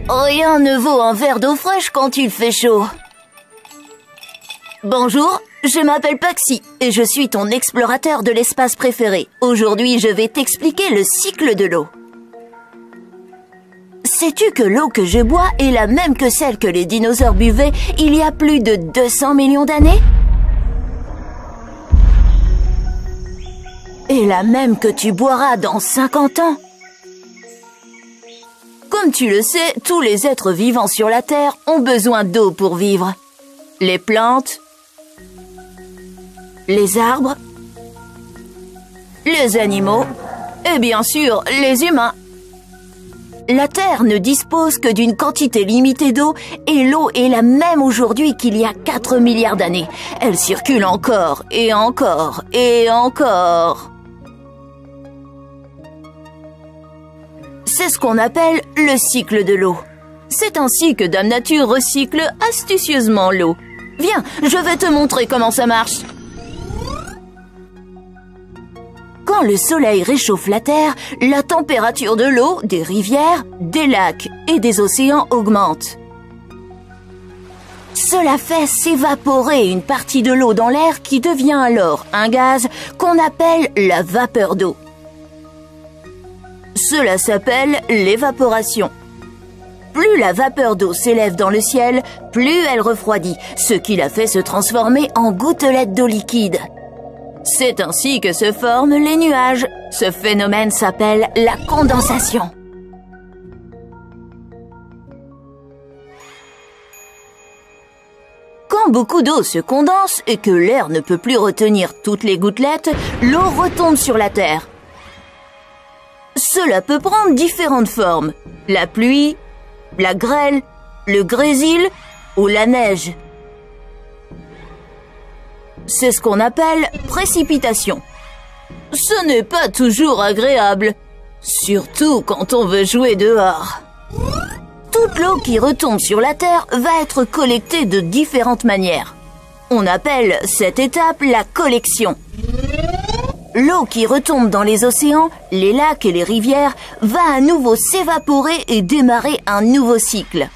Rien ne vaut un verre d'eau fraîche quand il fait chaud. Bonjour, je m'appelle Paxi et je suis ton explorateur de l'espace préféré. Aujourd'hui, je vais t'expliquer le cycle de l'eau. Sais-tu que l'eau que je bois est la même que celle que les dinosaures buvaient il y a plus de 200 millions d'années? Et la même que tu boiras dans 50 ans? Comme tu le sais, tous les êtres vivants sur la Terre ont besoin d'eau pour vivre. Les plantes, les arbres, les animaux et bien sûr les humains. La Terre ne dispose que d'une quantité limitée d'eau et l'eau est la même aujourd'hui qu'il y a 4 milliards d'années. Elle circule encore et encore et encore. C'est ce qu'on appelle le cycle de l'eau. C'est ainsi que Dame Nature recycle astucieusement l'eau. Viens, je vais te montrer comment ça marche. Quand le soleil réchauffe la Terre, la température de l'eau, des rivières, des lacs et des océans augmente. Cela fait s'évaporer une partie de l'eau dans l'air qui devient alors un gaz qu'on appelle la vapeur d'eau. Cela s'appelle l'évaporation. Plus la vapeur d'eau s'élève dans le ciel, plus elle refroidit, ce qui la fait se transformer en gouttelettes d'eau liquide. C'est ainsi que se forment les nuages. Ce phénomène s'appelle la condensation. Quand beaucoup d'eau se condense et que l'air ne peut plus retenir toutes les gouttelettes, l'eau retombe sur la Terre. Cela peut prendre différentes formes. La pluie, la grêle, le grésil ou la neige. C'est ce qu'on appelle précipitation. Ce n'est pas toujours agréable, surtout quand on veut jouer dehors. Toute l'eau qui retombe sur la Terre va être collectée de différentes manières. On appelle cette étape la collection. L'eau qui retombe dans les océans, les lacs et les rivières va à nouveau s'évaporer et démarrer un nouveau cycle.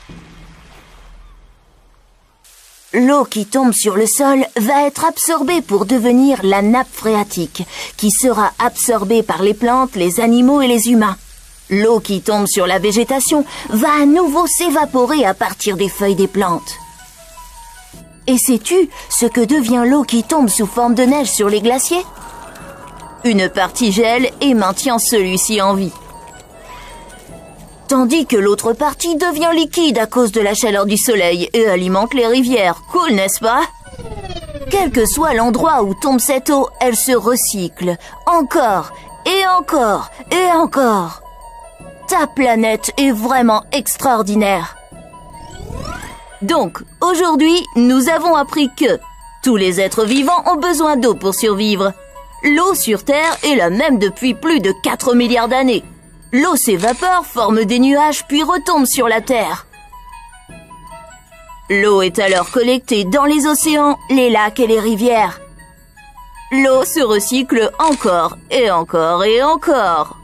L'eau qui tombe sur le sol va être absorbée pour devenir la nappe phréatique, qui sera absorbée par les plantes, les animaux et les humains. L'eau qui tombe sur la végétation va à nouveau s'évaporer à partir des feuilles des plantes. Et sais-tu ce que devient l'eau qui tombe sous forme de neige sur les glaciers? Une partie gèle et maintient celui-ci en vie. Tandis que l'autre partie devient liquide à cause de la chaleur du soleil et alimente les rivières. Cool, n'est-ce pas? Quel que soit l'endroit où tombe cette eau, elle se recycle. Encore, et encore, et encore. Ta planète est vraiment extraordinaire. Donc, aujourd'hui, nous avons appris que tous les êtres vivants ont besoin d'eau pour survivre. L'eau sur Terre est la même depuis plus de 4 milliards d'années. L'eau s'évapore, forme des nuages, puis retombe sur la Terre. L'eau est alors collectée dans les océans, les lacs et les rivières. L'eau se recycle encore et encore et encore.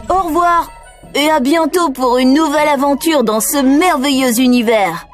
Au revoir et à bientôt pour une nouvelle aventure dans ce merveilleux univers.